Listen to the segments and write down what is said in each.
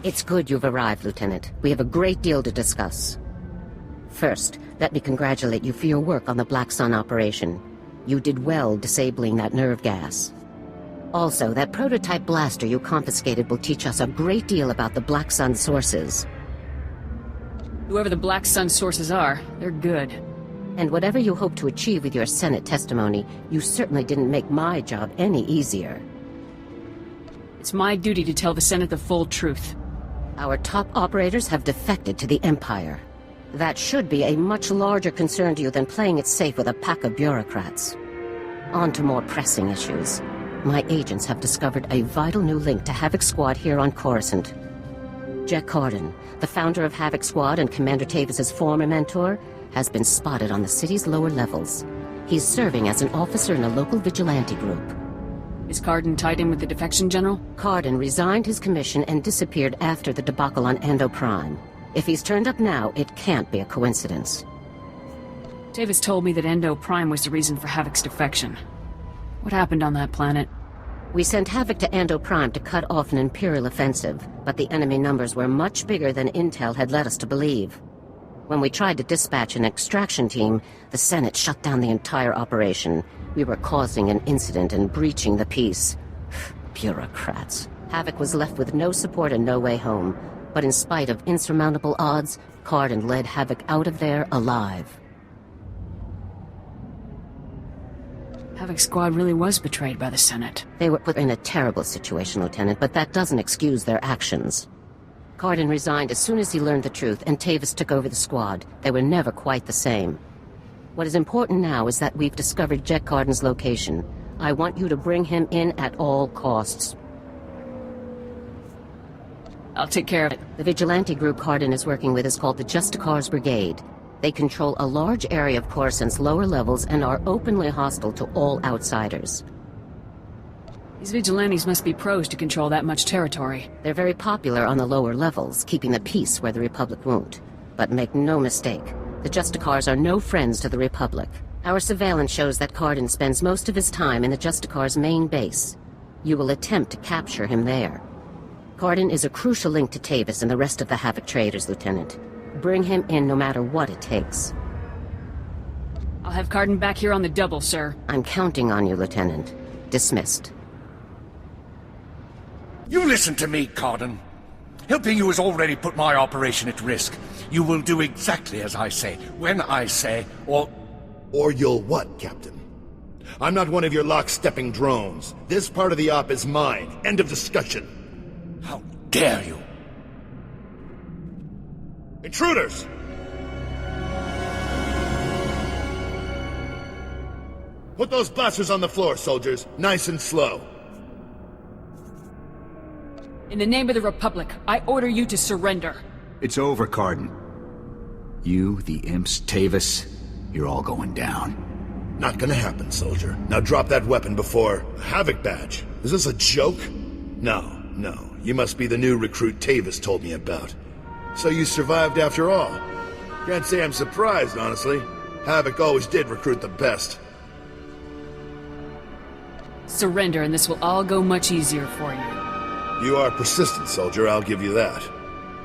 It's good you've arrived, Lieutenant. We have a great deal to discuss. First, let me congratulate you for your work on the Black Sun operation. You did well disabling that nerve gas. Also, that prototype blaster you confiscated will teach us a great deal about the Black Sun sources. Whoever the Black Sun sources are, they're good. And whatever you hope to achieve with your Senate testimony, you certainly didn't make my job any easier. It's my duty to tell the Senate the full truth. Our top operators have defected to the Empire. That should be a much larger concern to you than playing it safe with a pack of bureaucrats. On to more pressing issues. My agents have discovered a vital new link to Havoc Squad here on Coruscant. Jack Kardan, the founder of Havoc Squad and Commander Tavis's former mentor, has been spotted on the city's lower levels. He's serving as an officer in a local vigilante group. Is Kardan tied in with the defection general? Kardan resigned his commission and disappeared after the debacle on Endo Prime. If he's turned up now, it can't be a coincidence. Tavis told me that Endo Prime was the reason for Havoc's defection. What happened on that planet? We sent Havoc to Endo Prime to cut off an Imperial offensive, but the enemy numbers were much bigger than Intel had led us to believe. When we tried to dispatch an extraction team, the Senate shut down the entire operation. We were causing an incident and breaching the peace. Bureaucrats. Havoc was left with no support and no way home. But in spite of insurmountable odds, Kardan led Havoc out of there alive. Havoc Squad really was betrayed by the Senate. They were put in a terrible situation, Lieutenant, but that doesn't excuse their actions. Kardan resigned as soon as he learned the truth, and Tavis took over the squad. They were never quite the same. What is important now is that we've discovered Jack Kardan's location. I want you to bring him in at all costs. I'll take care of it. The vigilante group Kardan is working with is called the Justicars Brigade. They control a large area of Coruscant's lower levels and are openly hostile to all outsiders. These vigilantes must be pros to control that much territory. They're very popular on the lower levels, keeping the peace where the Republic won't. But make no mistake, the Justicars are no friends to the Republic. Our surveillance shows that Kardan spends most of his time in the Justicars' main base. You will attempt to capture him there. Kardan is a crucial link to Tavis and the rest of the Havoc traders, Lieutenant. Bring him in no matter what it takes. I'll have Kardan back here on the double, sir. I'm counting on you, Lieutenant. Dismissed. You listen to me, Kardan. Helping you has already put my operation at risk. You will do exactly as I say, when I say, or... Or you'll what, Captain? I'm not one of your lock-stepping drones. This part of the op is mine. End of discussion. How dare you? Intruders! Put those blasters on the floor, soldiers. Nice and slow. In the name of the Republic, I order you to surrender. It's over, Kardan. You, the imps, Tavis, you're all going down. Not gonna happen, soldier. Now drop that weapon before... Havoc badge. Is this a joke? No. You must be the new recruit Tavis told me about. So you survived after all. Can't say I'm surprised, honestly. Havoc always did recruit the best. Surrender, and this will all go much easier for you. You are persistent, soldier, I'll give you that.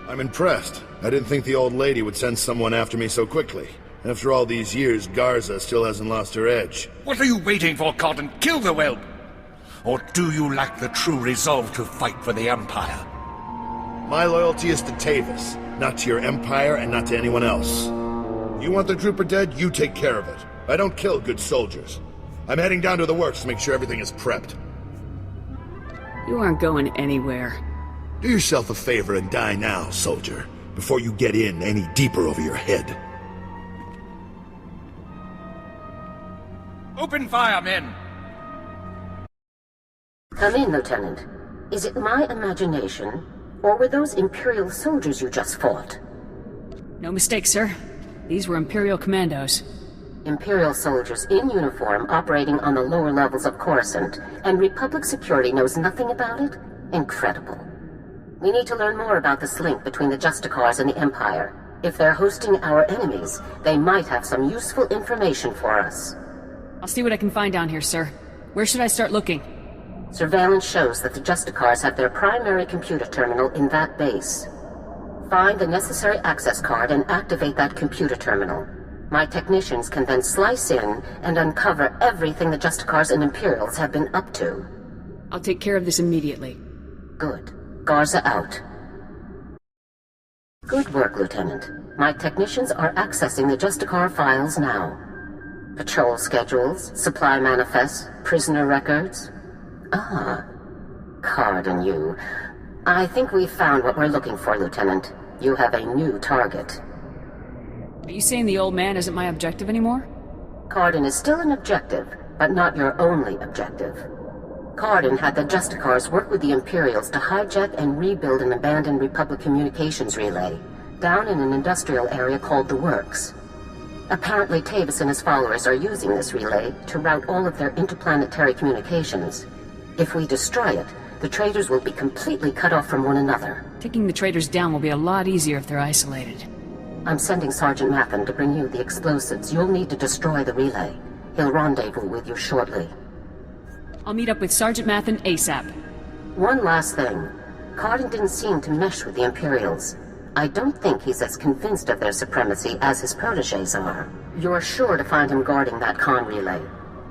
I'm impressed. I didn't think the old lady would send someone after me so quickly. After all these years, Garza still hasn't lost her edge. What are you waiting for, Kardan? Kill the whelp! Or do you lack the true resolve to fight for the Empire? My loyalty is to Tavis, not to your Empire and not to anyone else. You want the trooper dead? You take care of it. I don't kill good soldiers. I'm heading down to the works to make sure everything is prepped. You aren't going anywhere. Do yourself a favor and die now, soldier, before you get in any deeper over your head. Open fire, men! Come in, Lieutenant. Is it my imagination, or were those Imperial soldiers you just fought? No mistake, sir. These were Imperial commandos. Imperial soldiers in uniform operating on the lower levels of Coruscant, and Republic security knows nothing about it? Incredible. We need to learn more about this link between the Justicars and the Empire. If they're hosting our enemies, they might have some useful information for us. I'll see what I can find down here, sir. Where should I start looking? Surveillance shows that the Justicars have their primary computer terminal in that base. Find the necessary access card and activate that computer terminal. My technicians can then slice in and uncover everything the Justicars and Imperials have been up to. I'll take care of this immediately. Good. Garza out. Good work, Lieutenant. My technicians are accessing the Justicar files now. Patrol schedules, supply manifests, prisoner records. Ah. Kardan, you. I think we've found what we're looking for, Lieutenant. You have a new target. Are you saying the old man isn't my objective anymore? Kardan is still an objective, but not your only objective. Kardan had the Justicars work with the Imperials to hijack and rebuild an abandoned Republic communications relay down in an industrial area called the Works. Apparently Tavis and his followers are using this relay to route all of their interplanetary communications. If we destroy it, the traitors will be completely cut off from one another. Taking the traitors down will be a lot easier if they're isolated. I'm sending Sergeant Mathen to bring you the explosives you'll need to destroy the relay. He'll rendezvous with you shortly. I'll meet up with Sergeant Mathen ASAP. One last thing. Kardan didn't seem to mesh with the Imperials. I don't think he's as convinced of their supremacy as his protégés are. You're sure to find him guarding that con relay.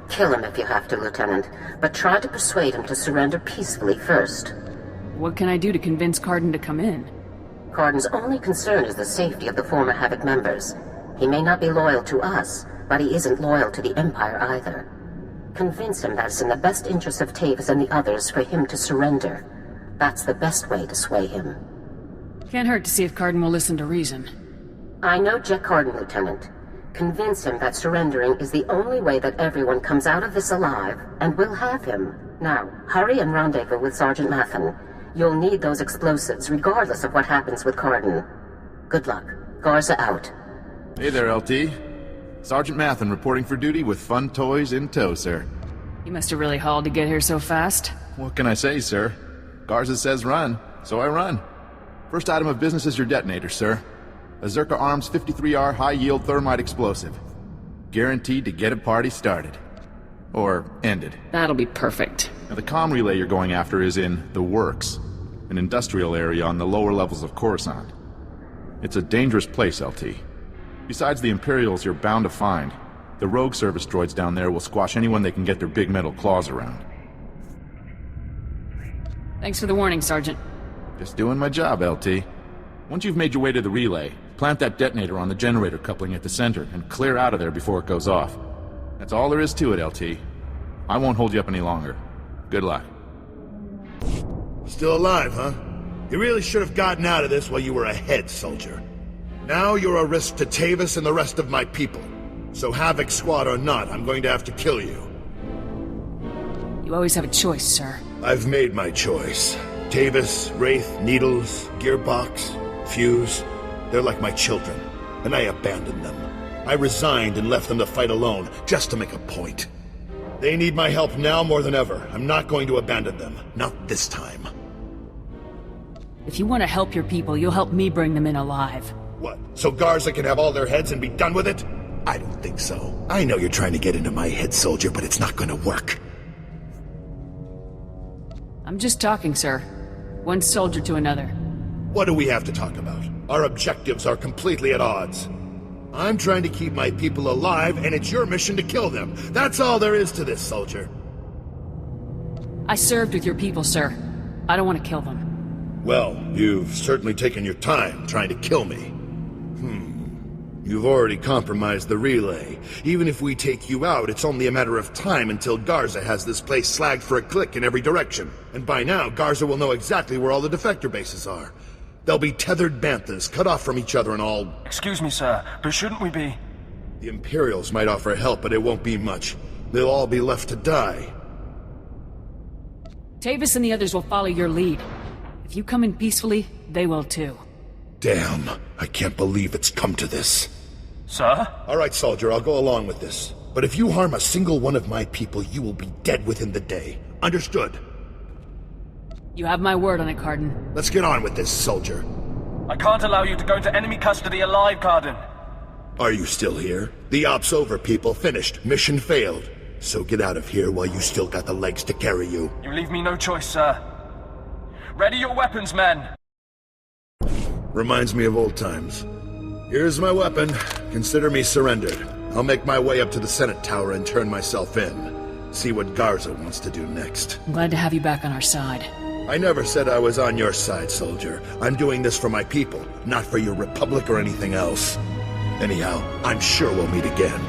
Kill him if you have to, Lieutenant, but try to persuade him to surrender peacefully first. What can I do to convince Kardan to come in? Kardan's only concern is the safety of the former Havoc members. He may not be loyal to us, but he isn't loyal to the Empire either. Convince him that it's in the best interest of Tavis and the others for him to surrender. That's the best way to sway him. Can't hurt to see if Kardan will listen to reason. I know Jack Kardan, Lieutenant. Convince him that surrendering is the only way that everyone comes out of this alive, and we'll have him. Now, hurry and rendezvous with Sergeant Mathen. You'll need those explosives, regardless of what happens with Kardan. Good luck. Garza out. Hey there, LT. Sergeant Mathen reporting for duty with fun toys in tow, sir. You must have really hauled to get here so fast. What can I say, sir? Garza says run, so I run. First item of business is your detonator, sir. A Zerka Arms 53R high-yield thermite explosive. Guaranteed to get a party started. Or ended. That'll be perfect. Now, the comm relay you're going after is in the Works, an industrial area on the lower levels of Coruscant. It's a dangerous place, LT. Besides the Imperials you're bound to find, the rogue service droids down there will squash anyone they can get their big metal claws around. Thanks for the warning, Sergeant. Just doing my job, LT. Once you've made your way to the relay, plant that detonator on the generator coupling at the center and clear out of there before it goes off. That's all there is to it, LT. I won't hold you up any longer. Good luck. Still alive, huh? You really should have gotten out of this while you were ahead, soldier. Now you're a risk to Tavis and the rest of my people. So Havoc Squad or not, I'm going to have to kill you. You always have a choice, sir. I've made my choice. Tavis, Wraith, Needles, Gearbox, Fuse, they're like my children, and I abandoned them. I resigned and left them to fight alone, just to make a point. They need my help now more than ever. I'm not going to abandon them. Not this time. If you want to help your people, you'll help me bring them in alive. What, so Garza can have all their heads and be done with it? I don't think so. I know you're trying to get into my head, soldier, but it's not going to work. I'm just talking, sir. One soldier to another. What do we have to talk about? Our objectives are completely at odds. I'm trying to keep my people alive, and it's your mission to kill them. That's all there is to this, soldier. I served with your people, sir. I don't want to kill them. Well, you've certainly taken your time trying to kill me. You've already compromised the relay. Even if we take you out, it's only a matter of time until Garza has this place slagged for a click in every direction. And by now, Garza will know exactly where all the defector bases are. They'll be tethered banthas, cut off from each other and all... Excuse me, sir, but shouldn't we be... The Imperials might offer help, but it won't be much. They'll all be left to die. Tavis and the others will follow your lead. If you come in peacefully, they will too. Damn, I can't believe it's come to this. Sir? All right, soldier, I'll go along with this. But if you harm a single one of my people, you will be dead within the day. Understood? You have my word on it, Kardan. Let's get on with this, soldier. I can't allow you to go into enemy custody alive, Kardan. Are you still here? The op's over, people. Finished. Mission failed. So get out of here while you still got the legs to carry you. You leave me no choice, sir. Ready your weapons, men! Reminds me of old times. Here's my weapon. Consider me surrendered. I'll make my way up to the Senate Tower and turn myself in. See what Garza wants to do next. I'm glad to have you back on our side. I never said I was on your side, soldier. I'm doing this for my people, not for your republic or anything else. Anyhow, I'm sure we'll meet again.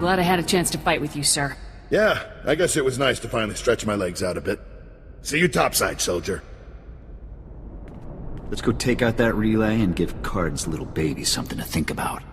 Glad I had a chance to fight with you, sir. Yeah, I guess it was nice to finally stretch my legs out a bit. See you topside, soldier. Let's go take out that relay and give Card's little baby something to think about.